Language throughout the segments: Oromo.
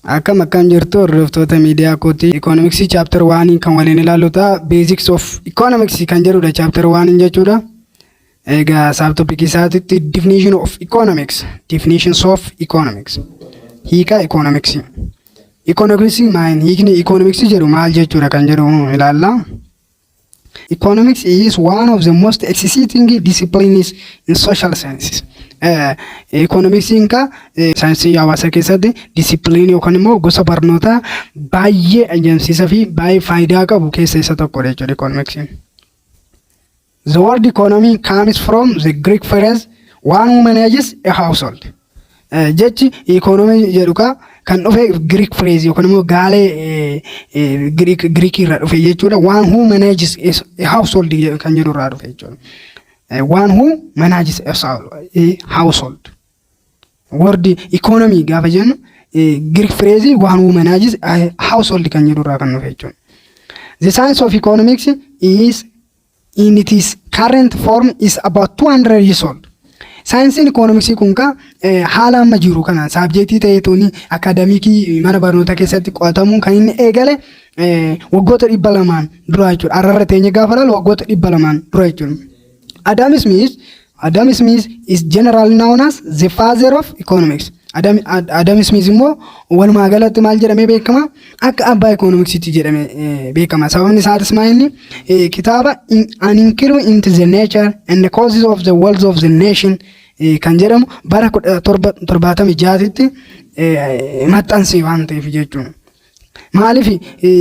Akkam jirtu hordoftoota miidiyaa kooti economics chapter 1 kan waliin ilaaluta basics of economics kan jedhudha chapter 1 jechuudha. Egaa subtopic isaatitti definitions of economics hiika economics hiikni economics jedhu maal jechuudha kan jedhu ilaalla. Economics is one of the most exciting disciplines in social sciences. Economics inka saayinsii hawaasa keessatti discipline yookaan immoo gosa barnoota baay'ee ajaa'ibsiisaa fi baay'ee faayidaa qabu keessa isa tokkodha jechuudha economics. The word economy comes from the Greek phrase one who manages a household. Jechi economy jedhu kan dhufe Greek phrase yookaan immoo gaalee Greek irraa dhufe jechuudha. One who manages a household kan jedhu irraa dhufe jechuudha. One who manages a household. Word economy gaafa jennu Greek phrase one who manages a household kan jedhu irraa kan dhufe jechuudha. The science of economics is in its current form is about 200 years old. Science in economics kun ka haala amma jiru kana subjectii ta'eetoni akademikii mana barnoota keessatti qo'atamuun kan inni eegale waggoota 200 dura jechuudha. Arrarra teenye gaafa laal waggoota 200 dura jechuudha. Adam Smith is generally known as the father of economics. Adam Smith immoo walumaa galatti maal jedhamee beekama? Akka abbaa economicsiti jedhamee beekama. Sababni isaatis maal kitaaba An Inquiry into the Nature and the Causes of the Wealth of the Nation kan jedhamu bara 1776tti maxxanse waan ta'eef jechuudha. Maaliif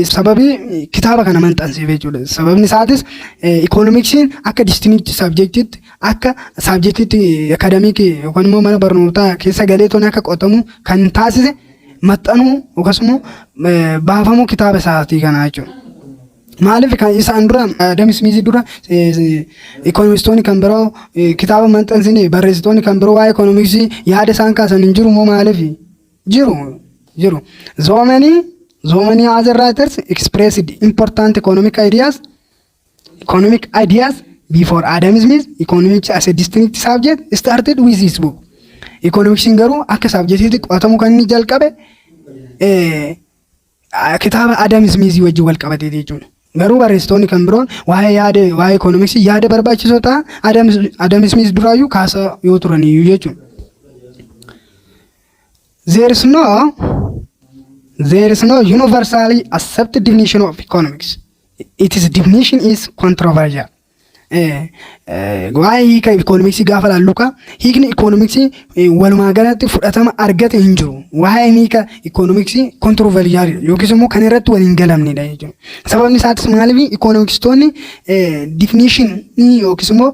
sababii kitaaba kana maxxanseef jechuudha. Sababni isaatis economicsiin akka distinct subjectitti akka subjectitti academic yookaan immoo mana barnootaa keessa galeetoon akka qotamu kan taasise maxxanuu akkasumas baafamuu kitaaba isaatii kana jechuudha. Maaliif kan isaan dura Adam Smith dura economistoonni kan biroo kitaaba maxxansine barreessitoonni kan biroo waa'ee economics yaada isaan kaasan hin jiru moo maaliif jiru. Zoomanii other writers expressed important economic ideas before Adam Smith. Economics as a distinct subject started with his book. Economics garuu akka subjectiitti qo'atamu kan inni jalqabe kitaaba Adam Smith wajjin wal qabatee jechuudha. Garuu barreessitoonni kan biroon waa'ee economics yaada barbaachisoo ta'an Adam Smith duraayyuu kaasa yoo turaniyyuu jechuudha. There is no universally accepted definition of economics. Its definition is controversial. Waa'ee hiika economics gaafa laalluka hiikni economics walumaa galatti fudhatama argate hin jiru. Waa'ee hiika economics controversial yookiis immoo kan irratti waliin galamnedha jechuudha. Sababni isaatis maaliif economicstoonni definition yookiis immoo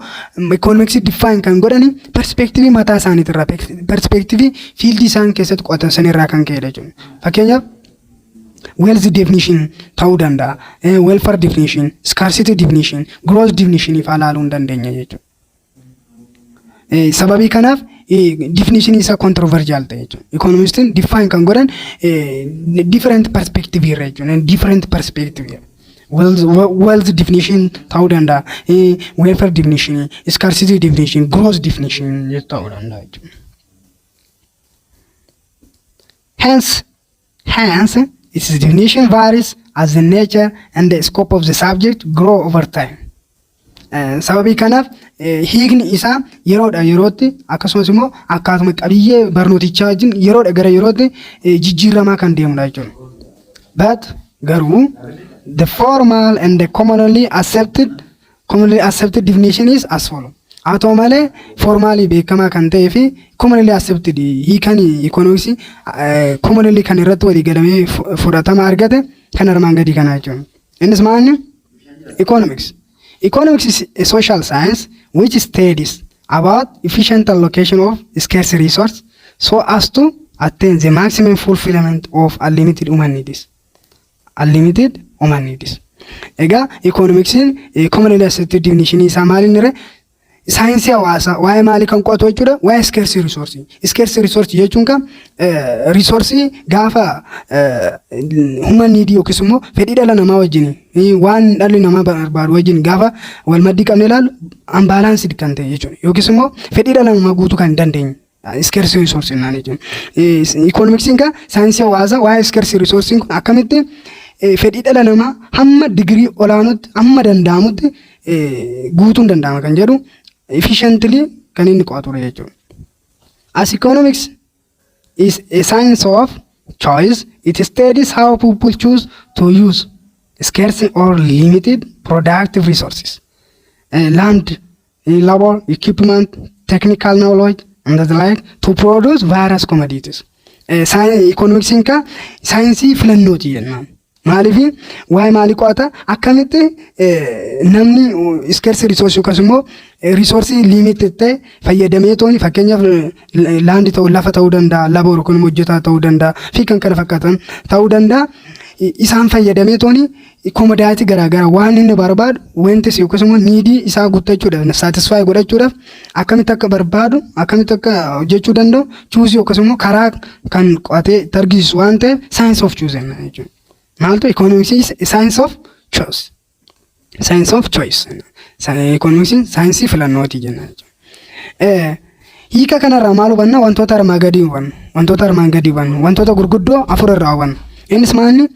economics define kan godhani perspective mataa isaaniitirraa perspective field isaan keessatti qo'atan sanirraa kan ka'edha jechuudha. Fakkeenyaaf wealth definition ta'uu danda'a, welfare definition, scarcity definition, growth definition ifaa laaluu hin dandeenya jechuudha. Sababii kanaaf definition isa controversial ta'e jechuudha. Economistiin define kan godhan different perspective irra jechuudha. Different perspective. Wealth definition ta'uu danda'a, welfare definition, scarcity definition, growth definition ta'uu danda'a jechuudha. Hence, its definition varies as the nature and the scope of the subject grow over time. Sababii kanaaf hiikni isaa yeroodha yerootti akkasumas immoo akkaatuma qabiyyee barnootichaa wajjin yeroodha gara yerootti jijjiiramaa kan deemudha jechuudha. But garuu the formal and the commonly accepted definition is as follows. Haa ta'u malee formally beekamaa kan ta'ee fi commonly accepted hiikan economics commonly kan irratti walii galamee fudhatama argate kan armaan gadii kana jechuudha. Innis maal economics. Economics is a social science which studies about efficient allocation of scarce resources so as to attain the maximum fulfillment of unlimited human needs. Egaa economicsiin commonly accepted definition isaa maalinire saayinsii hawaasaa waa'ee maalii kan qo'atu jechuudha. Waa'ee scarce resource. Scarce resource jechuun kan resource gaafa human need yookiis immoo fedhii dhala namaa wajjin waan dhalli namaa barbaadu wajjin gaafa wal maddii qabne ilaalu unbalanced kan ta'e jechuudha. Yookiis immoo fedhii dhala namaa guutuu kan hin dandeenye scarce resource naan jechuudha. Economics ka saayinsii hawaasaa waa'ee scarce resource kun akkamitti fedhii dhala namaa hamma digirii olaanootti hamma danda'amutti guutuun danda'ama kan jedhu efficiently kan inni qo'atudha jechuudha. As economics is a science of choice, it studies how people choose to use scarce or limited productive resources, land, labor, equipment, technical knowledge, and the like to produce various commodities. Economics ka saayinsii filannooti jennaan. Maalifi waa'ee maalii qo'ata akkamitti namni scarce resource yookaas immoo resource limited ta'e fayyadamee tooni fakkeenyaaf laandi ta'uu lafa ta'uu danda'a labor yookaan immoo hojjetaa ta'uu danda'a fi kan kana fakkaatan ta'uu danda'a isaan fayyadamee tooni commodity garaagaraa waan inni barbaadu wanti yookaas immoo niidii isaa guuttachuudhaaf satisfy godhachuudhaaf akkamitti akka barbaadu akkamitti akka hojjechuu danda'u choose yookaas immoo karaa kan qo'atee targisu waan ta'eef science of choosing jechuudha. Malto economics is a science of choice. Science of choice. Economics is science filannooti jenna. Hiika kanarraa maal hubanna wantoota armaan gadii hubanna. Wantoota armaan gadii hubanna. Wantoota gurguddoo afur irraa hubanna. Innis maalni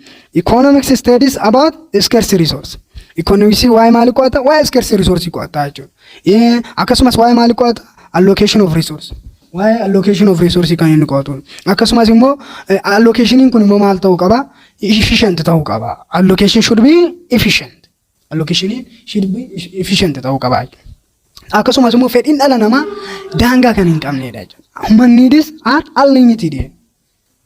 economics studies about scarce resource. Economics waa'ee maalii qo'ata? Waa'ee scarce resource qo'ata jechuudha. Akkasumas waa'ee maalii qo'ata? Allocation of resource. Waa'ee allocation of resource kan inni qo'atu. Akkasumas immoo allocationiin kun immoo maal ta'uu qaba? Efficient ta'uu qaba. Allocation should be efficient. Allocation should be efficient ta'uu qaba. Akkasumas immoo fedhiin dhala namaa daangaa kan hin qabnedha jechuudha. Human needs are unlimited.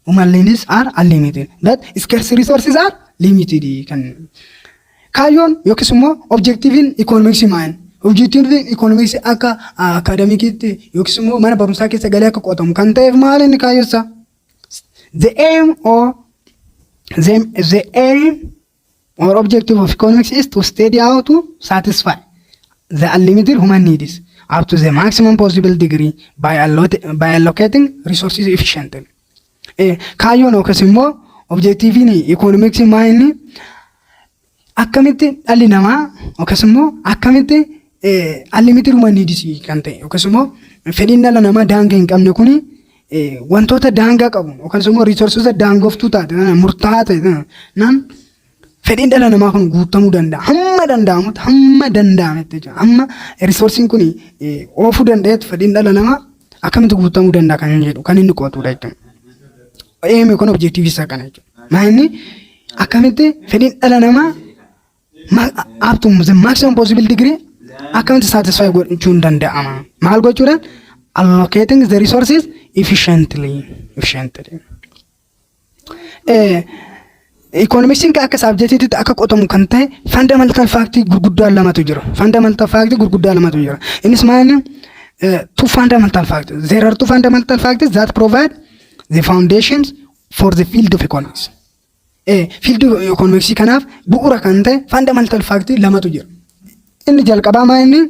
Human needs are unlimited. That scarce resources are limited kan. Kaayyoon yookiis immoo objectiviin economics maal? Objectiviin economics akka academikitti yookiis immoo mana barumsaa keessa galee akka qo'atamu kan ta'eef maal inni kaayyoonsa? The aim or objective of economics is to study how to satisfy the unlimited human needs up to the maximum possible degree by allocating resources efficiently. Kaayyoon yookiis immoo objectiviin economics maal inni akkamitti dhalli namaa yookiis immoo akkamitti unlimited human needs kan ta'e yookiis immoo fedhiin dhala namaa daangaa hin qabne kuni wantoota daangaa qabu yookaan immoo resources daangoftuu taate murtaa'aa ta'e nan fedhiin dhala namaa kun guutamuu danda'a hamma danda'amutti hamma danda'ametti jechuudha hamma resourcing kun oofuu danda'etti fedhiin dhala namaa akkamitti guutamuu danda'a kan jedhu kan inni qo'atudha jechuudha. Eemi kun objective isaa kana jechuudha. Maanni akkamitti fedhiin dhala namaa up to the maximum possible degree akkamitti satisfy gochuun danda'ama. Maal gochuudhaan allocating the resources efficiently. Economics ka akka subjectiitti akka qotamu kan ta'e fundamental fact gurguddaan lamatu jira. Fundamental fact gurguddaan lamatu jira. Innis maal two fundamental facts. There are two fundamental facts that provide the foundations for the field of economics. Field of economics kanaaf bu'uura kan ta'e fundamental fact lamatu jira. Inni jalqabaa maal inni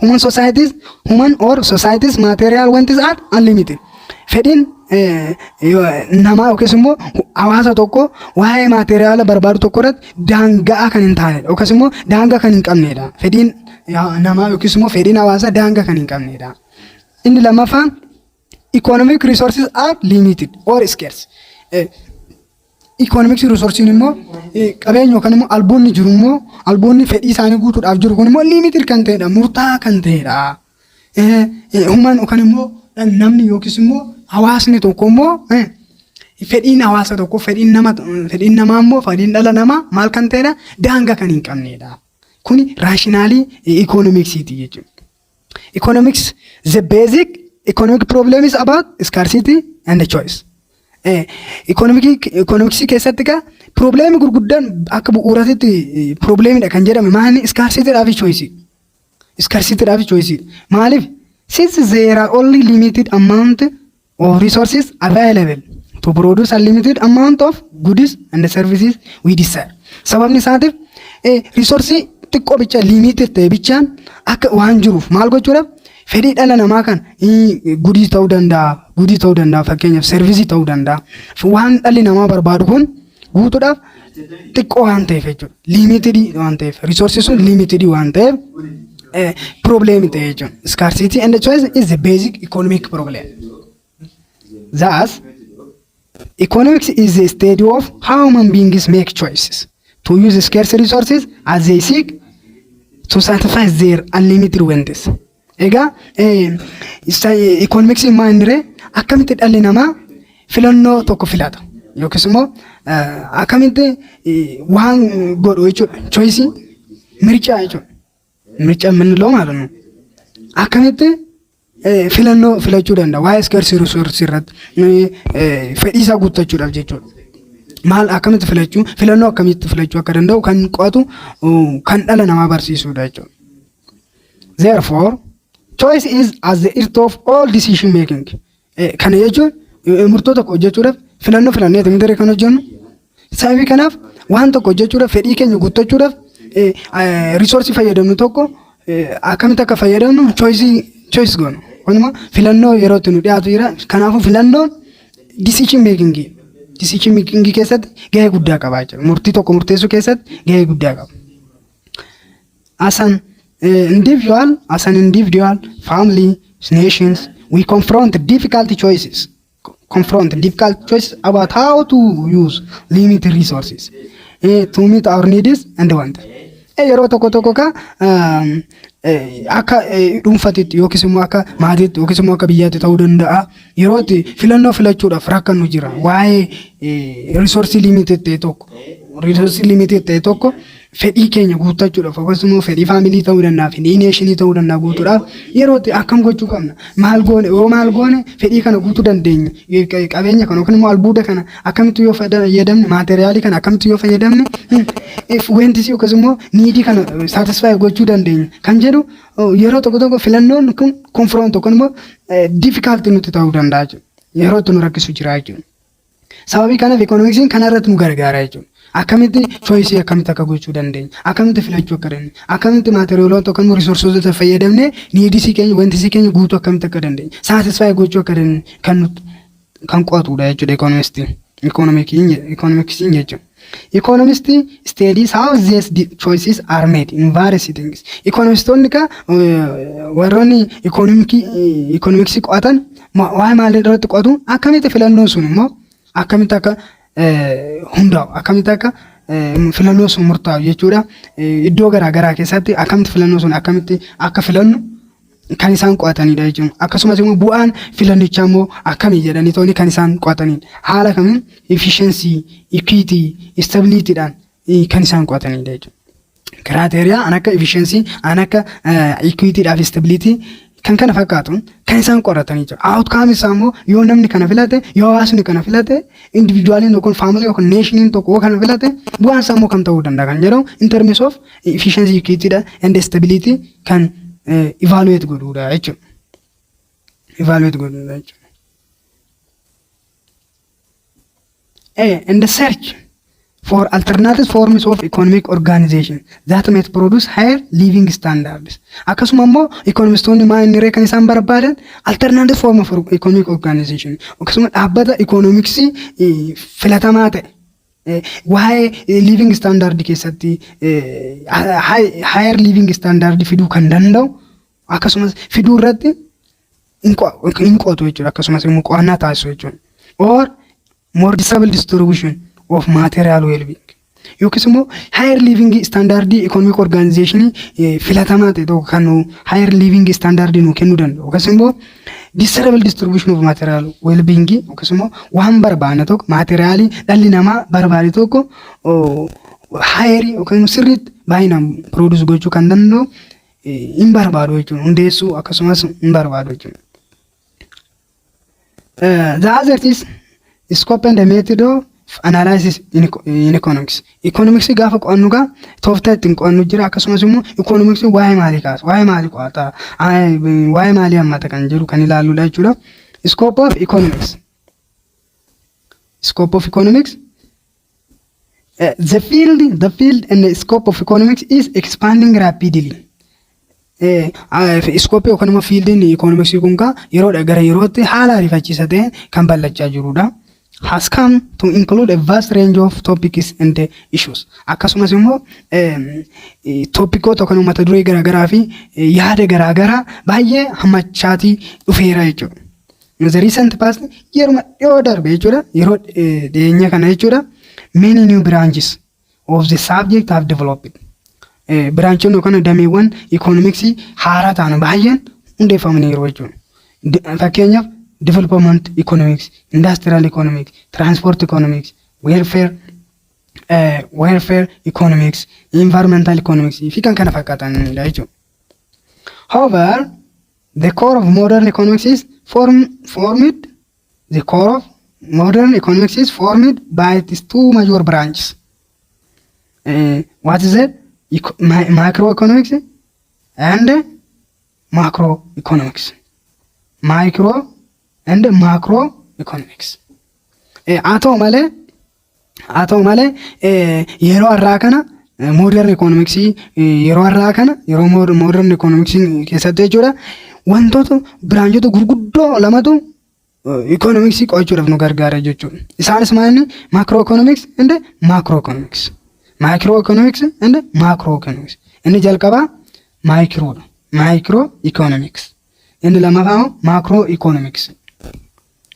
human societies material wantis are unlimited. Fedhiin namaa yookiis immoo hawaasa tokko waa'ee materiaala barbaadu tokko irratti daangaa kan hin taanedha yookiis immoo daangaa kan hin qabnedha. Fedhiin namaa yookiis immoo fedhiin hawaasaa daangaa kan hin qabnedha. Inni lammaffaan economic resources are limited or scarce. Economic resources immoo qabeenya yookaan immoo alboonni jiru immoo alboonni fedhii isaanii guutuudhaaf jiru kun immoo limited kan ta'edha murtaa'aa kan ta'edha. Human yookaan immoo namni yookiis immoo hawaasni tokko immoo fedhiin hawaasa tokko fedhiin namaa immoo fedhiin dhala namaa maal kan ta'edha daangaa kan hin qabnedha. Kuni rationally economicsiti jechuudha. Economics the basic economic problem is about scarcity and choice. Economics keessatti ka problemi gurguddaan akka bu'uuraatti problemidha kan jedhame maali scarcity dhaafi choice. Scarcity dhaafi choice. Maaliif since there are only limited amount of resources available to produce a limited amount of goods and services we desire. Sababni isaatiif resource xiqqoo bicha limited ta'e bichaan akka waan jiruuf maal gochuudhaaf fedhii dhala namaa kan gudii ta'uu danda'a fakkeenyaaf service ta'uu danda'a waan dhalli namaa barbaadu kun guutuudhaaf xiqqoo waan ta'eef jechuudha limited waan ta'eef resources sun limited waan ta'eef problem ta'e jechuudha. Scarcity and choice is the basic economic problem. Thus, economics is the study of how human beings make choices to use scarce resources as they seek to satisfy their unlimited wants. Egaa economics maandire akkamitti dhalli namaa filannoo tokko filata yookiis immoo akkamitti waan godhu jechuudha. Choice mirchaa jechuudha. Mirchaa የምንለው ማለት ነው። akkamitti filannoo filachuu danda'a waa'ee scarce resources irratti fedhii isaa guuttachuudhaaf jechuudha. Maal akkamitti filachuu filannoo akkamitti filachuu akka danda'u kan qo'atu kan dhala namaa barsiisudha jechuudha. Therefore, choice is as the earth of all decision making. Kana jechuun murtoo tokko hojjechuudhaaf filannoo filannee miti kan hojjennu. Sababii kanaaf waan tokko hojjechuudhaaf fedhii keenya guuttachuudhaaf resource fayyadamnu tokko akkamitti akka fayyadamnu choice goonu. Walumaa filannoo yeroo itti nu dhiyaatu jira. Kanaafuu filannoon decision making keessatti gahee guddaa qaba jechuudha. Murtii tokko murteessuu keessatti gahee guddaa qaba. As an individual, family, nations, we confront difficult choices about how to use limited resources to meet our needs and wants. Yeroo tokko ka akka dhuunfaatti yookiis immoo akka maatiitti yookiis immoo akka biyyaatti ta'uu danda'a. Yeroo itti filannoo filachuudhaaf rakkannu jira. Waa'ee resource limited ta'e tokko fedhii keenya guuttachuudhaaf yookiis immoo fedhii faamilii ta'uu danda'a, fedhii neeshinii ta'uu danda'a guutuudhaaf yeroo itti akkam gochuu qabna. Maal goone fedhii kana guutuu dandeenya. Qabeenya kana yookiin immoo albuuda kana akkamitti yoo fayyadamne, maateriyaalii kana akkamitti yoo fayyadamne wanti yookiis immoo niidii kana satisfy gochuu dandeenya kan jedhu yeroo tokko filannoon kun confront yookiin immoo difficult nutti ta'uu danda'a jechuudha. Yeroo itti nu rakkisu jira jechuudha. Sababii kanaaf economics'n kana irratti nu gargaara jechuudha. Akkamitti choice akkamitti akka gochuu dandeenya, akkamitti filachuu akka dandeenya, akkamitti maateriyaaloota yookiin resources fayyadamnee niidii keenya wanti keenya guutuu akkamitti akka dandeenya, satisfy gochuu akka dandeenya kan qo'atudha jechuudha economics'n jechuudha. Economists studies how these choices are made in various things. Economistoonni ka warroonni economics qo'atan waa'ee maalii irratti qo'atu akkamitti filannoon sun immoo akkamitti akka hundaa'u akkamitti akka filannoo sun murtaa'u jechuudha. Iddoo garaagaraa keessatti akkamitti filannoo sun akkamitti akka filannu kan isaan qo'atanidha jechuudha. Akkasumas immoo bu'aan filannichaa immoo akkamii jedhanii tooni kan isaan qo'atanidha. Haala kamiin efficiency, equity, stability dhaan kan isaan qo'atanidha jechuudha. Criteria an akka efficiency, an akka equity dhaaf stability kan kana fakkaatu kan isaan qoratanii jiru. Outcome isaa immoo yoo namni kana filate, yoo hawaasni kana filate, individualiin yookiin family yookiin nationiin tokko kana filate bu'aan isaa immoo kam ta'uu danda'a kan jedhamu in terms of efficiency, equity and stability kan evaluate godhuudha jechuudha. And the search for alternative forms of economic organization that may produce higher living standards. Akkasuma immoo economistoonni maal kan isaan barbaadan alternative form of economic organization akkasuma dhaabbata economics filatamaa ta'e waa'ee living standard keessatti higher living standard fiduu kan danda'u akkasumas fiduu irratti hin qo'atu jechuudha. Akkasumas immoo qo'annaa taasisu jechuudha. Or more disable distribution of material well-being. Yookiis immoo higher living standard economic organization filatamaa ta'e tokko kan higher living standard nu kennuu danda'u. Yookiis immoo disable distribution of material well-being yookiis immoo waan barbaanne tokko materiaalii dhalli namaa barbaade tokko higher yookiin sirriitti baay'inaan produce gochuu kan danda'u hin barbaadu jechuudha. Hundeessuu akkasumas hin barbaadu jechuudha. The other is scope and the method of analysis in economics. Economics gaafa qo'annu gaa tooftaa ittiin qo'annu jira. Akkasumas immoo economics waa'ee maalii kaasa, waa'ee maalii qo'ata, waa'ee maalii hammata kan jedhu kan ilaalludha jechuudha. Scope of economics. The field and the scope of economics is expanding rapidly. Scope yookaan immoo field in economics kun gaa yeroodha gara yerootti haala ariifachiisaa ta'een kan bal'achaa jirudha. has come to include a vast range of topics and issues. Akkasumas immoo toopikoota kan uummata duree garaagaraa fi yaada garaagaraa baay'ee hammachaatii dhufeera jechuudha. In the recent past, yeroo dhiyoo darbe jechuudha, yeroo dhiyeenya kana jechuudha, many new branches of the subject have developed. Branchoonni yookaan dameewwan economicsii haaraa ta'an baay'een hundeeffamaniiru jechuudha. Fakkeenyaaf development economics, industrial economics, transport economics, welfare economics, environmental economics fi kan kana fakkaatanidha jechuudha. However, the core of modern economics is formed by these two major branches. What is it? Microeconomics and macroeconomics. Micro and macroeconomics. Haa ta'u malee yeroo har'aa kana modern economics yeroo modern economics keessatti jechuudha wantoota biraanchota gurguddoo lamatu economics qo'achuudhaaf nu gargaara jechuudha. Isaanis maalni macroeconomics and macroeconomics. Microeconomics and macroeconomics. Inni jalqabaa microeconomics. Inni lammaffaa macroeconomics.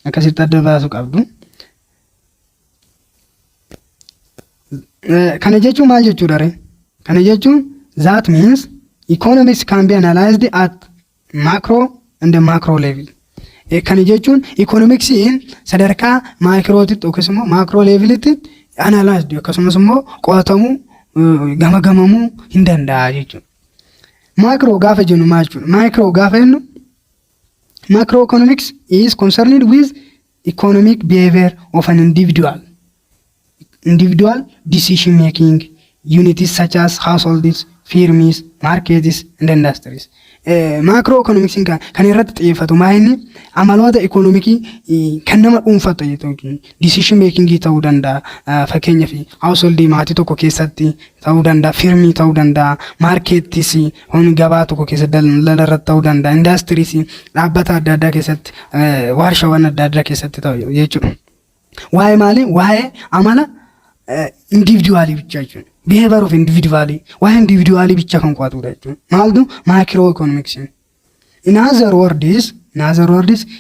Akkasitti adda baasuu qabdu. Kana jechuun maal jechuudha ree? Kana jechuun that means economics can be analyzed at macro and macro level. Kana jechuun economicsiin sadarkaa microotitti yookiis immoo macro levelitti analyzed akkasumas immoo qo'atamuu gamagamamuu hin danda'a jechuudha. Macro gaafa jennu maal jechuudha? Micro gaafa jennu macroeconomics is concerned with economic behavior of an individual decision making units such as households, firms, markets and industries. Macroeconomics kan irratti xiyyeeffatu maayinni amaloota ekonomikii kan nama dhuunfatu jechuudha. Decision making ta'uu danda'a. Fakkeenyaaf household maatii tokko keessatti ta'uu danda'a, firmii ta'uu danda'a, markettis gabaa tokko keessatti daldalirratti ta'uu danda'a, industries dhaabbata adda addaa keessatti, warshaawwan adda addaa keessatti ta'u jechuudha. Waa'ee maali? Waa'ee amala individualii bicha jechuudha. Behavior of individualii, waa'ee individualii bicha kan qo'atudha jechuudha. Maaltu macroeconomics. In other words,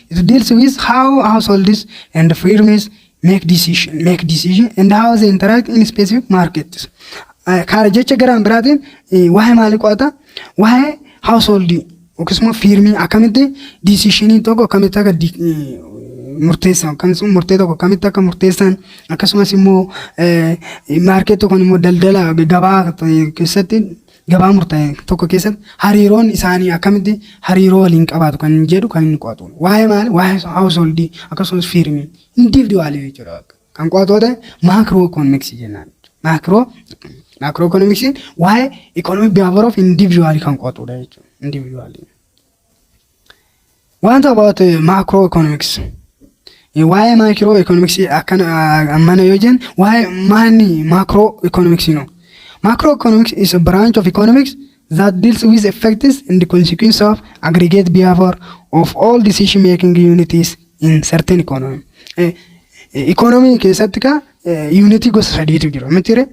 it deals with how households and firms make decision and how they interact in specific markets. Kaara jecha garaan biraatiin waa'ee maalii qo'ata? Waa'ee household yookiis immoo firmii akkamitti decisionii tokko akkamitti akka murteessan akkasumas murtee tokko akkamitti akka murteessan akkasumas immoo market tokko immoo daldala gabaa keessatti gabaa murtaa'e tokko keessatti hariiroon isaanii akkamitti hariiroo waliin qabaatu kan jedhu kan inni qo'atu. Waa'ee maali? Waa'ee household akkasumas firmii individualii jechuudha. Kan qo'atu macroeconomics jennaan. Macroeconomics waa'ee economic behavior of individual kan qo'atudha jechuudha. Individually. What about macroeconomics? Waa'ee microeconomics akkana mana yoo jennu waa'ee maani macroeconomics no? Macroeconomics is a branch of economics that deals with effects and the consequences of aggregate behavior of all decision making units in certain economy. Economy keessatti ka unity gosa sadiitu jira. Mitiire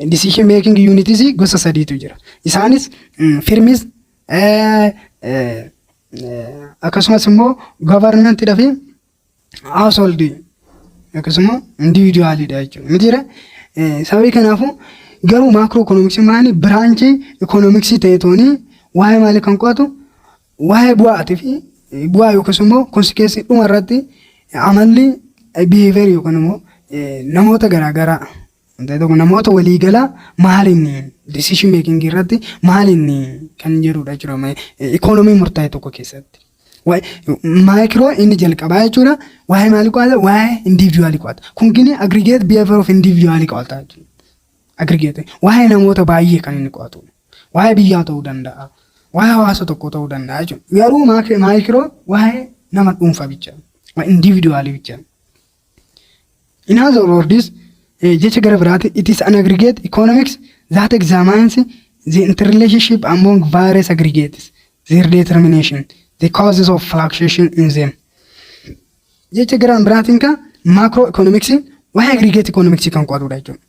decision making units gosa sadiitu jira. Isaanis firms akkasumas immoo government fi household akkasumas individual dha jechuudha. Mitiire sababii kanaafuu garuu macroeconomics maani branchii economics ta'eetooni waa'ee maali kan qo'atu? Waa'ee bu'aatii fi bu'aa yookiis immoo consequence dhuma irratti amalli behavior yookaan immoo namoota garaagaraa namoota waliigalaa maalinni decision making irratti maalinni kan jedhudha jechuudha. Economy murtaa'e tokko keessatti. Micro inni jalqabaa jechuudha. Waa'ee maali qo'ata? Waa'ee individual qo'ata. Kun gini aggregate behavior of individual qo'ata jechuudha. Aggregate waa'ee namoota baay'ee kan inni qo'atu. Waa'ee biyyaa ta'uu danda'a. Waa'ee hawaasa tokko ta'uu danda'a jechuudha. Garuu micro waa'ee nama dhuunfaa bicha. Waa'ee individual bicha. In other words, jecha gara biraatti it is an aggregate economics that examines the interrelationship among various aggregates, their determination, the causes of fluctuation in them. Jecha gara biraatiin ka macro economics waa'ee aggregate economics kan qo'atudha jechuudha.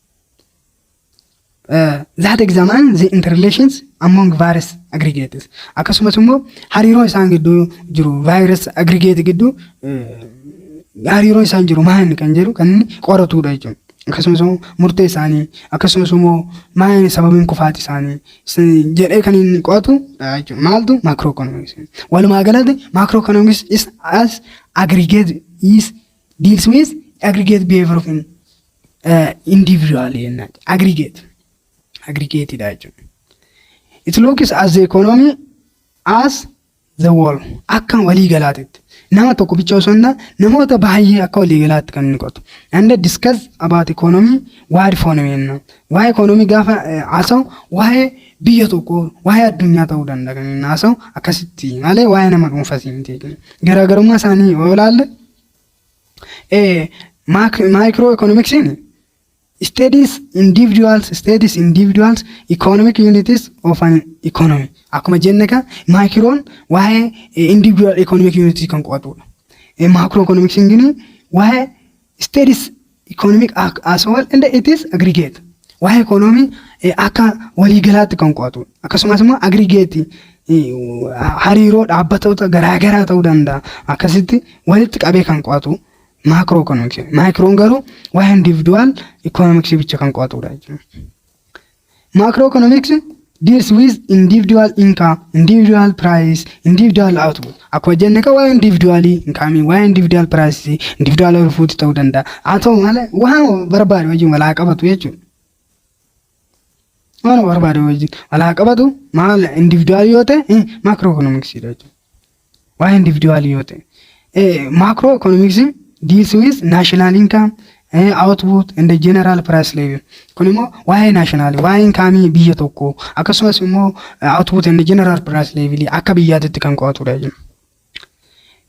That examine the interrelations among various aggregates. Akkasumas immoo hariiroo isaan gidduu jiru various aggregate gidduu hariiroo isaan jiru maal kan jedhu kan inni qoratudha jechuudha. Akkasumas immoo murtee isaanii akkasumas immoo maal sababiin kufaati isaanii jedhee kan inni qo'atu jechuudha. Maaltu macroeconomics. Walumaa galatti macroeconomics is as aggregate is deals with aggregate behavior of individual aggregated jechuudha. It looks as the economy as the whole akka walii galaatitti nama tokko bicha osoo hin taane namoota baay'ee akka walii galaatti kan inni qotu. And discuss about economy waa'ee economy waa'ee economy gaafa haasa'u waa'ee biyya tokko waa'ee addunyaa ta'uu danda'a kan inni haasa'u akkasitti malee waa'ee nama dhuunfaa miti. Garaagarummaa isaanii yoo ilaalle microeconomics studies individuals economic unities of an economy. Akkuma jenne ka microon waa'ee individual economic unities kan qo'atudha. Macroeconomics ngini waa'ee studies economic as well and it is aggregate. Waa'ee economy akka walii galaatti kan qo'atudha. Akkasumas immoo aggregate hariiroo dhaabbatoota garaagaraa ta'uu danda'a. Akkasitti walitti qabee kan qo'atu macroeconomics. Microon garuu waa'ee individual economics bicha kan qo'atudha jechuudha. Macroeconomics deals with individual income, individual price, individual output. Akkuma jenne ka waa'ee individual income, waa'ee individual price, individual output ta'uu danda'a. Haa ta'u malee waan barbaade wajjin walaa qabatu jechuudha. Waan barbaade wajjin walaa qabatu maal individual yoo ta'e macroeconomics jechuudha. Waa'ee individual yoo ta'e macroeconomics deals with national income, output and the general price level. Kun immoo waa'ee national waa'ee income biyya tokko akkasumas immoo output and the general price level akka biyyaatti kan qo'atudha jechuudha.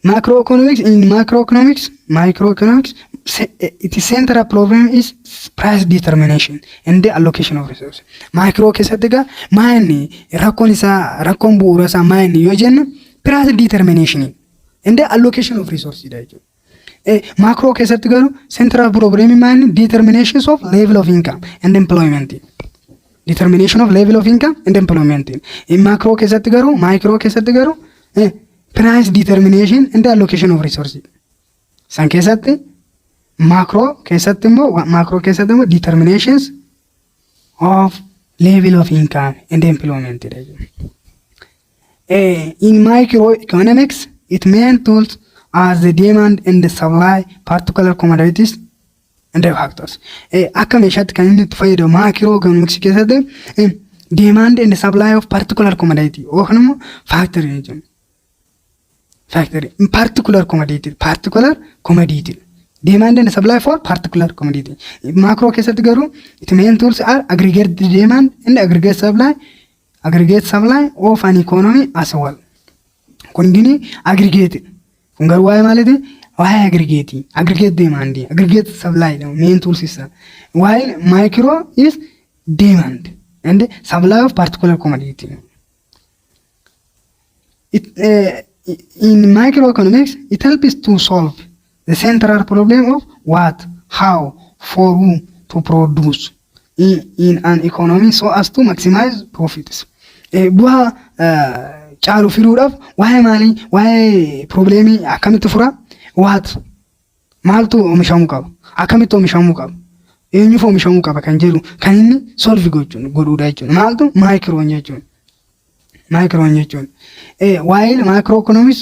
Macroeconomics its central problem is price determination and the allocation of resources. Micro keessatti ga maayini rakkoon bu'uura isaa maayini yoo jennu price determination and the allocation of resources jechuudha. Macro keessatti garuu central problem maayini determination of level of income and employment. Determination of level of income and employment. Macro keessatti garuu price determination and the allocation of resources. San keessatti macro keessatti immoo determinations of level of income and employment. In microeconomics, it main tools as the demand and the supply particular commodities and the factors. Akka meeshaatti kan inni itti fayyadamu microeconomics keessatti demand and the supply of particular commodity yookaan immoo factory jechuudha. Factory particular commodity demand and supply for particular commodity. Macro keessatti garuu its main tools are aggregate demand and aggregate supply of an economy as well. Kun gini aggregate kun garuu waa'ee maaliti waa'ee aggregate demand aggregate supply main tools isa while micro is demand and supply of particular commodity. In microeconomics, it helps to solve the central problem of what, how, for who to produce in an economy so as to maximize profits. Bu'aa caalu fiduudhaaf waa'ee maalii waa'ee problemii akkamitti fura what maaltu oomishamuu qaba akkamitti oomishamuu qaba eenyuuf oomishamuu qaba kan jedhu kan inni solve godhuudha jechuudha. Maaltu microon jechuudha. While macroeconomics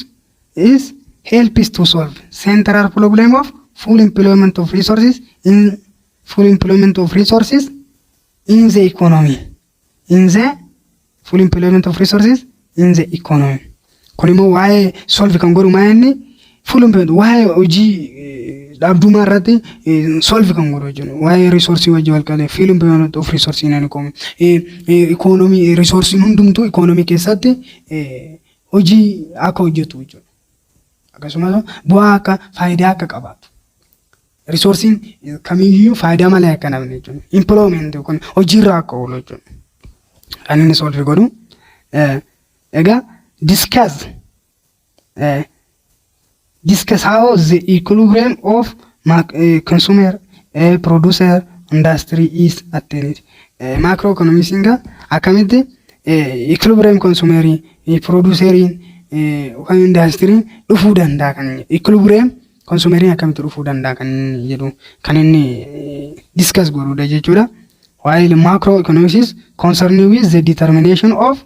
is helps to solve central problem of full employment of resources in the economy. Kun immoo waa'ee solve kan godhu maayinni full employment waa'ee hojii dhabdummaa irratti solve kan godhu jechuudha. Waa'ee resource wajjin wal qabate full employment of resources in an economy resource hundumtuu economy keessatti hojii akka hojjetu jechuudha. Akkasumas bu'aa akka faayidaa akka qabaatu. Resourcing kamiyyuu faayidaa malee akka namni jechuudha. Employment kun hojiirra akka oolu jechuudha. Kan inni solve godhu egaa discuss how the equilibrium of consumer, producer, industry is attained. Macroeconomics inga akkamitti equilibrium consumerii, producerii kan industry dhufuu danda'a kan equilibrium consumerii akkamitti dhufuu danda'a kan jedhu kan inni discuss godhudha jechuudha. While macroeconomics is concerned with the determination of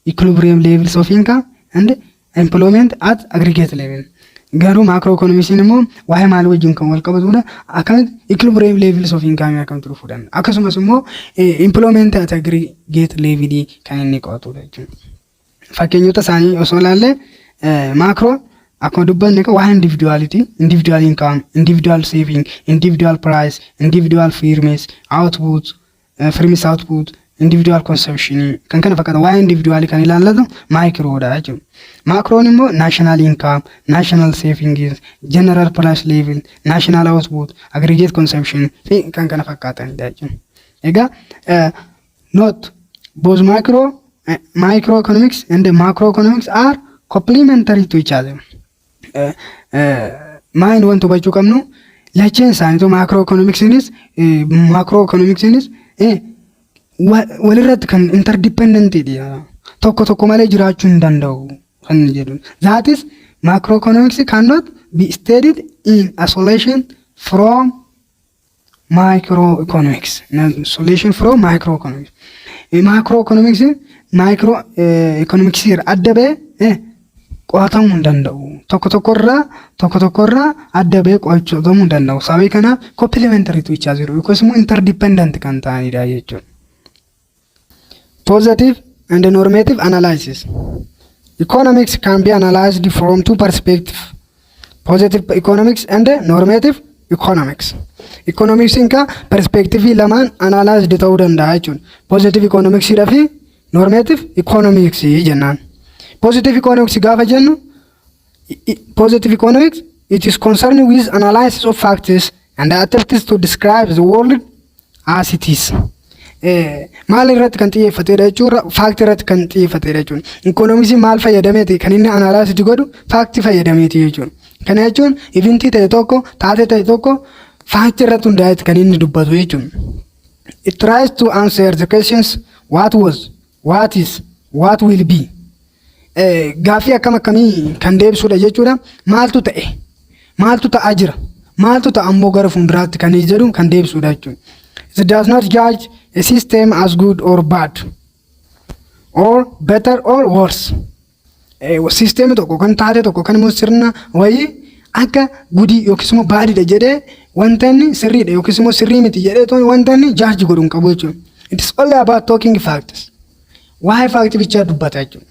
equilibrium levels of income and employment at aggregate level. Garuu macroeconomics immoo waa'ee maal wajjin kan wal qabatudha. Akkamitti equilibrium levels of income akkamitti dhufuu danda'a. Akkasumas immoo employment at aggregate level kan inni qo'atudha jechuudha. Fakkeenyota isaanii osoo ilaalle macro akkuma dubbanne waa'ee individuality, individual income, individual saving, individual price, individual firms output, firms output, individual consumption kan kana fakkaata waa'ee individual kan ilaallatu micro dha jechuudha. Macro immoo national income, national savings, general price level, national output, aggregate consumption kan kana fakkaatanidha jechuudha. Egaa note both microeconomics and macroeconomics are complementary to each other. Mind wanto hubachuu qabnu lacheen isaaniitu macroeconomicsinis macroeconomicsinis walirratti kan interdependentidha. Tokko malee jiraachuu hin danda'u kan jedhu. That is macroeconomics cannot be studied in isolation from microeconomics. Isolation from microeconomics. Macroeconomics microeconomics adda ba'ee qo'atamuu hin danda'u. Tokkorraa adda ba'ee qo'atamuu hin danda'u. Sababii kana complementary to each other because immoo interdependent kan ta'anidha jechuudha. Positive and normative analysis. Economics can be analyzed from two perspectives. Positive economics and normative economics. Economics inka perspective lamaan analyze ta'uu danda'a jechuudha. Positive economics fi normative economics jennaan. Positive economics gaafa jennu positive economics it is concerned with analysis of facts and attempts to describe the world as it is. Maal irratti kan xiyyeeffatedha jechuudha. Fact irratti kan xiyyeeffatedha jechuudha. Economics maal fayyadameeti kan inni analyze godhu fact fayyadameeti jechuudha. Kana jechuun eventii ta'e tokko taatee ta'e tokko fact irratti hundaa'eeti kan inni dubbatu jechuudha. It tries to answer the questions what was, what is, what will be. Gaaffii akkamii kan deebisudha jechuudha. Maaltu ta'e, maaltu ta'aa jira, maaltu ta'a ammoo gara fuulduraatti kan jedhu kan deebisudha jechuudha. It does not judge a system as good or bad or better or worse. System tokko kan taate tokko kan immoo sirna wayii akka gudii yookiis immoo baadidha jedhee wanta inni sirriidha yookiis immoo sirrii miti jedhee wanta inni judge godhu hin qabu jechuudha. It is only about talking facts. Waa'ee faaktii bichaa dubbata jechuudha.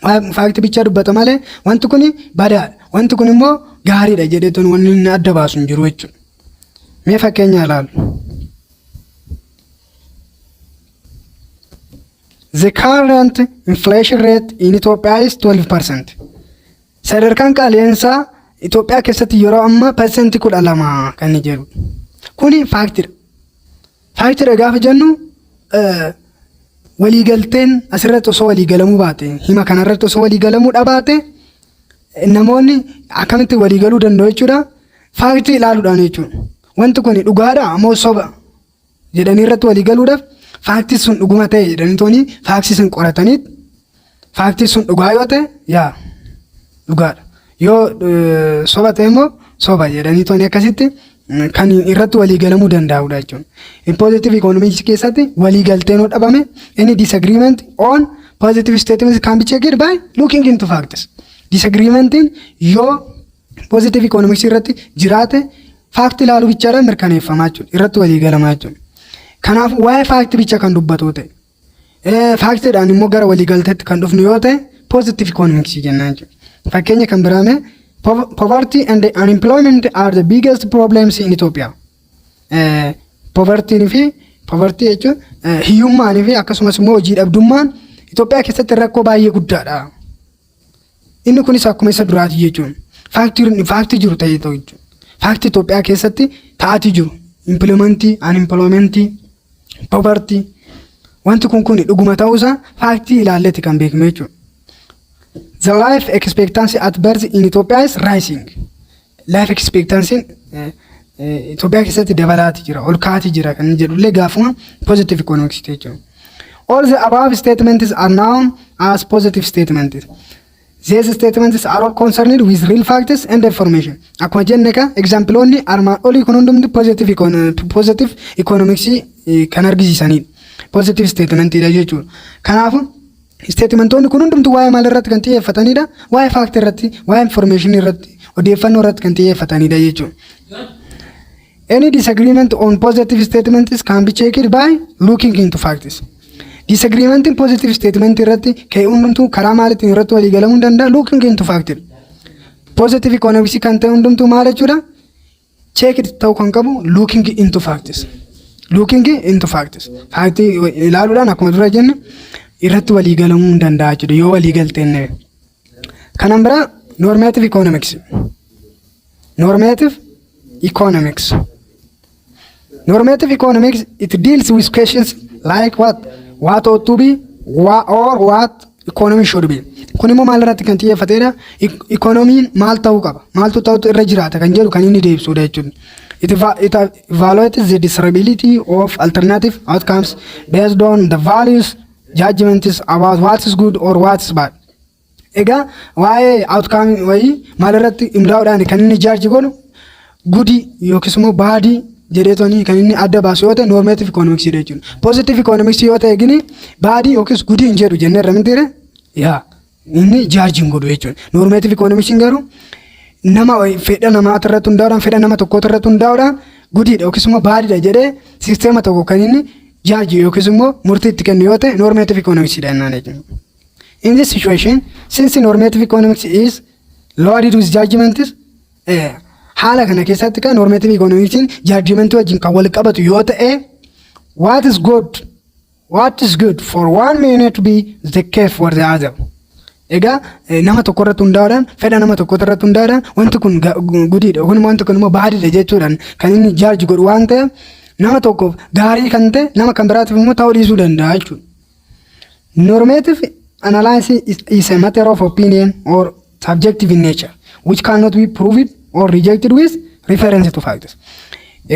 Waa'ee faaktii bichaa dubbata malee wanti kuni badaadha, wanti kun immoo gaariidha jedhee wanni inni adda baasu hin jiru jechuudha. Mee fakkeenya ilaalu. The current inflation rate in Ethiopia is 12%. Sadarkaan qaala'insaa Itoophiyaa keessatti yeroo ammaa persentii 12 kan jiru. Kuni faaktiidha. Faaktiidha gaafa jennu waliigalteen asirratti osoo waliigalamuu baate hima kanarratti osoo waliigalamuu dhabaate namoonni akkamitti waliigaluu danda'u jechuudha. Faaktii ilaaluudhaan jechuudha. Wanti kun dhugaadha moo soba jedhanii irratti waliigaluudhaaf faaktii sun dhuguma ta'e jedhanii faaktii sun qoratanii faaktii sun dhugaa yoo ta'e yaa dhugaadha. Yoo soba ta'e immoo soba jedhanii akkasitti kan irratti waliigalamuu danda'udha jechuudha. In positive economics keessatti waliigalteen yoo dhabame any disagreement on positive statements can be checked by looking into facts. Disagreementiin yoo positive economics irratti jiraate faaktii ilaaluu bichaadhaan mirkaneeffamaa jechuudha. Irratti waliigalamaa jechuudha. Kanaaf waa'ee faaktii bicha kan dubbatu ta'e faaktiidhaan immoo gara waliigalteetti kan dhufnu yoo ta'e positive economics jennaan jechuudha. Fakkeenya kan biraame poverty and unemployment are the biggest problems in Ethiopia. Poverty jechuun hiyyummaan fi akkasumas immoo hojii dhabdummaan Itoophiyaa keessatti rakkoo baay'ee guddaadha. Inni kunis akkuma isa duraati jechuun faaktii jiru ta'ee ta'u jechuudha. Faaktii Itoophiyaa keessatti ta'atii jiru unemployment, poverty wanti kun dhuguma ta'uusaa faaktii ilaalleeti kan beeknu jechuudha. The life expectancy at birth in Ethiopia is rising. Life expectancy Itoophiyaa keessatti dabalaati jira, ol kaati jira kan jedhullee gaafuma positive economics jechuudha. All the above statements are known as positive statements. These statements are all concerned with real facts and information. Akkuma jenne ka example onni armaan olii kun hundumti positive economics kan argisiisanidha. Positive statement dha jechuudha. Kanaafuu statementonni kun hundumti waa'ee maal irratti kan xiyyeeffatanidha? Waa'ee fact irratti, waa'ee information irratti, odeeffannoo irratti kan xiyyeeffatanidha jechuudha. Any disagreement on positive statements can be checked by looking into facts. Disagreement in positive statement irratti ka'ee hundumtuu karaa maaliitiin irratti walii galamuu danda'a? Looking into facts. Positive economics kan ta'e hundumtuu maal jechuudha? Checked ta'uu kan qabu looking into facts. Looking into facts. Facts ilaaluudhaan akkuma dura jenne irratti walii galamuu danda'a jechuudha yoo walii galteen. Kanaan bira normative economics. Normative economics. Normative economics, it deals with questions like what ought to be, or what economy should be. Kun immoo maal irratti kan xiyyeeffatedha? Economiin maal ta'uu qaba? Maaltu ta'utu irra jiraata kan jedhu kan inni deebisudha jechuudha. It evaluates the desirability of alternative outcomes based on the values, judgments about what is good or what is bad. Egaa waa'ee outcome wayii maal irratti hundaa'uudhaan kan inni judge godhu goodii yookiis immoo baadii jedheetoni kan inni adda baasu yoo ta'e normative economics jechuudha. Positive economics yoo ta'e gini baadii yookiis goodii hin jedhu jennee irra mitiire yaa inni judge godhu jechuudha. Normative economics garuu nama fedha namaa irratti hundaa'uudhaan fedha nama tokko irratti hundaa'uudhaan goodiidha yookiis immoo baadiidha jedhee sisteema tokko kan inni judge yookiis immoo murtii itti kennu yoo ta'e normative economics dha jennaan jechuudha. In this situation, since normative economics is loaded with judgments, haala kana keessatti kan normative economics judgment wajjin kan wal qabatu yoo ta'e what is good for one may not be the case for the other. Egaa nama tokko irratti hundaa'uudhaan fedha nama tokko irratti hundaa'uudhaan wanti kun gudiidha yookiin wanti kun immoo baadiidha jechuudhaan kan inni judge godhu waan ta'eef nama tokkoof gaarii kan ta'e nama kan biraatiif immoo ta'uu dhiisuu danda'a jechuudha. Normative analysis is a matter of opinion or subjective in nature which cannot be proved or rejected with reference to facts.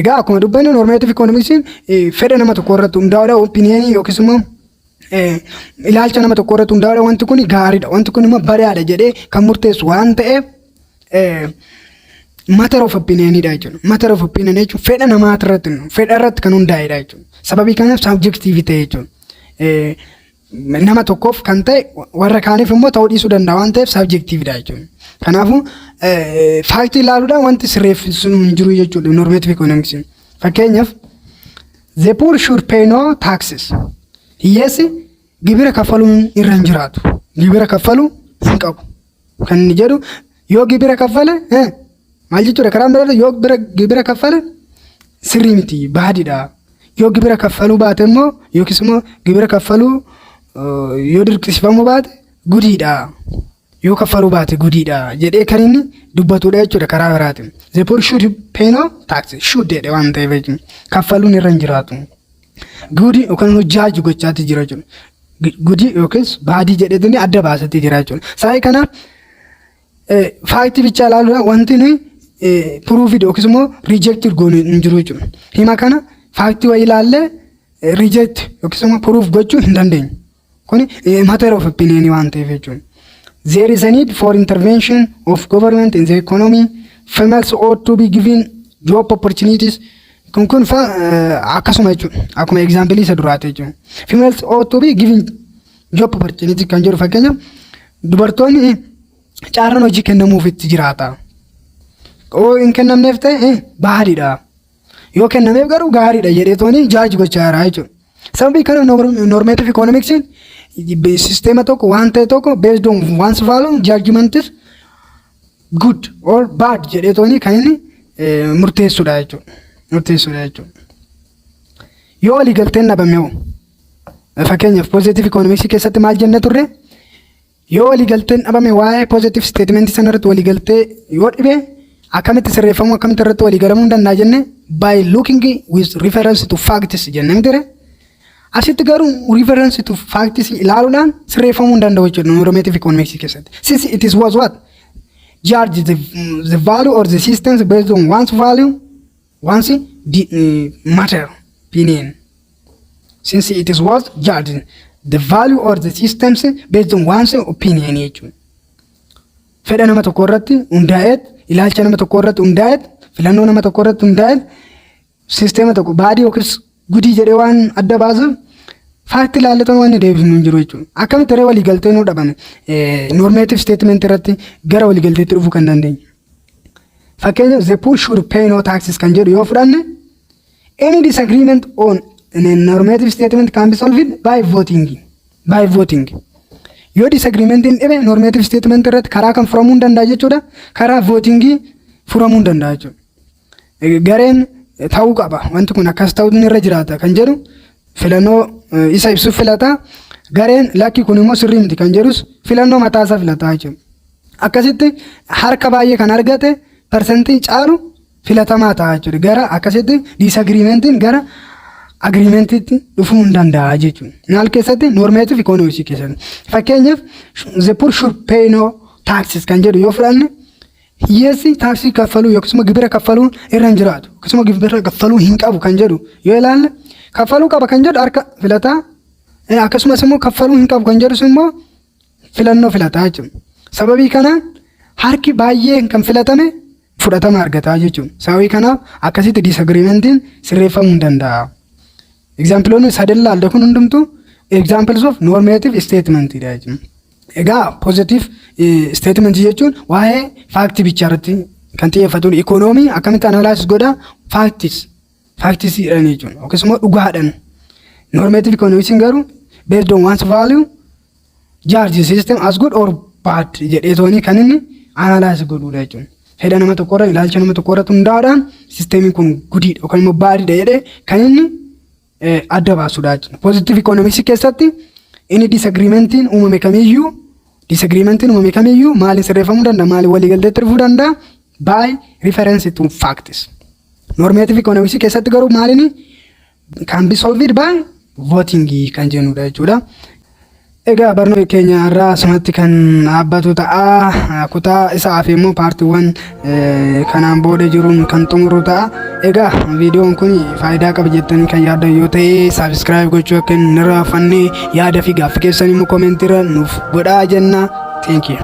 Egaa akkuma dubbanne normative economics fedha nama tokko irratti hundaa'uudhaan opinionii yookiis immoo ilaalcha nama tokko irratti hundaa'uudhaan wanti kun gaariidha wanti kun immoo bareedaadha jedhee kan murteessu waan ta'eef matter of opinionidha jechuudha. Matter of opinion jechuun fedha namaa irratti kan hundaa'edha jechuudha. Sababii kanaaf subjective ta'e jechuudha. Nama tokkoof kan ta'e warra kaaniif immoo ta'uu dhiisuu danda'a waan ta'eef subjectivedha jechuudha. Kanaafuu faaktii ilaaluudhaan wanti sirreeffisuun hin jiru jechuudha normative economics. Fakkeenyaaf the poor should pay no taxes. Hiyyeessi gibira kaffaluun irra hin jiraatu. Gibira kaffaluu hin qabu. Kan inni jedhu yoo gibira kaffale maal jechuudha karaa biraa yoo gibira kaffale sirrii miti baadiidha. Yoo gibira kaffaluu baate immoo yookiis immoo gibira kaffaluu yoo dirqisiifamuu baate gudiidha. Yoo kaffaluu baate gudiidha jedhee kan inni dubbatudha jechuudha karaa biraatiin. The poor should pay no taxes. Should jedhe waan ta'eef jechuudha. Kaffaluun irra hin jiraatu. Gudii yookaan judge gochaatti jira jechuudha. Gudii yookiis baadii jedheetini adda baasatti jira jechuudha. Saayii kanaaf faaktii bichaa ilaaluudhaan wanti nuyi proved yookiis immoo rejected goonee hin jiru jechuudha. Hima kana faaktii wayii ilaallee reject yookiis immoo proof gochuu hin dandeenyu. Kuni matter of opinion waan ta'eef jechuudha. There is a need for intervention of government in the economy. Females ought to be given job opportunities. Kun akkasuma jechuudha. Akkuma example isa duraate jechuudha. Females ought to be given job opportunities kan jedhu fakkeenyaaf dubartoonni carraan hojii kennamuuf itti jiraata. Oo hin kennamneef ta'e baadiidha. Yoo kennameef garuu gaariidha jedheetoni judge gochaa jira jechuudha. Sababii kana normative economics sistema tokko waan ta'e tokko based on one's value judgment is good or bad jedheetoni kan inni murteessudha jechuudha. Yoo waliigalteen dhabame fakkeenyaaf positive economics keessatti maal jenne turre yoo waliigalteen dhabame waa'ee positive statement sanarratti waliigaltee yoo dhibe akkamitti sirreeffamu akkamitti irratti waliigalamuu danda'a jenne by looking with reference to facts jenne mitiire. Asitti garuu reference to facts ilaaluudhaan sirreeffamuu danda'u jechuudha normative economics keessatti. Since it is what judge the value or the systems based on one's value, once matter opinion, since it is what judging the value or the systems based on one's opinion jechuudha. Fedha nama tokko irratti hundaa'eet, ilaalcha nama tokko irratti hundaa'eet, filannoo nama tokko irratti hundaa'eet, sisteema tokko baadii yookiis gudii jedhee waan adda baasuuf faaktii ilaallatanii waan deebisnu hin jiru jechuudha. Akkamitti irree waliigaltee nuu dhaban normative statement irratti gara waliigalteetti dhufuu kan dandeenya. Fakkeenyaaf the poor should pay no taxes kan jedhu yoo fudhanne any disagreement on normative statement can be solved by voting. By voting. Yoo disagreement hin dhibe normative statement irratti karaa kan furamuu hin danda'a jechuudha. Karaa voting furamuu hin danda'a jechuudha. Gareen ta'uu qaba. Wanti kun akkas ta'uun irra jiraata kan jedhu filannoo isa ibsuuf filata. Gareen lakki kun immoo sirrii miti kan jedhus filannoo mataa isaa filata jechuudha. Akkasitti harka baay'ee kan argate persentii caalu filatamaa ta'a jechuudha. Gara akkasitti disagreementiin gara agreementiitti dhufuu hin danda'a jechuudha. Maal keessatti normative economics keessatti. Fakkeenyaaf the poor should pay no taxes kan jedhu yoo fudhanne hiyyeessi taaksii kaffaluu yookiin gibira kaffaluu irra hin jiraatu. Akkasuma gibira kaffaluu hin qabu kan jedhu yoo ilaalle kaffaluu qaba kan jedhu harka filataa. Akkasumas immoo kaffaluu hin qabu kan jedhu immoo filannoo filataa jechuudha. Sababii kanaan harki baay'een kan filatame fudhatama argataa jechuudha. Sababii kanaaf akkasitti disagreementiin sirreeffamuu hin danda'a. Exampleonni sadan laalde kun hundumtu examples of normative statement dha jechuudha. Egaa positive statement jechuun waa'ee faaktii bichaarratti kan xiyyeeffatu economy akkamitti analysis godha facts jedhan jechuudha. Akkasuma dhugaadhaan normative economics garuu based on one's value judge system as good or bad jedheetooni kan inni analysis godhudha jechuudha. Fedha nama tokko irra ilaalcha nama tokko irratti hundaa'uudhaan sisteemiin kun gudiidha yookaan immoo baadiidha jedhee kan inni adda baasudha jechuudha. Positive economics keessatti inni disagreementiin uumame kamiyyuu maaliin sirreeffamuu danda'a, maaliin waliigalteetti dhufuu danda'a by reference to facts. Normative economics keessatti garuu maaliin can be solved by voting kan jennudha jechuudha. Egaa barnoota keenya irraa asumatti kan dhaabbatu ta'a. Kutaa isaa fi immoo paartiiwwan kanaan booda jiruun kan xumuru ta'a. Egaa viidiyoon kun faayidaa qaba jettanii kan yaaddan yoo ta'e subscribe gochuu akka hin irraanfanne yaada fi gaaffii keessan immoo koomentiirra nuuf godhaa jenna. Thank you.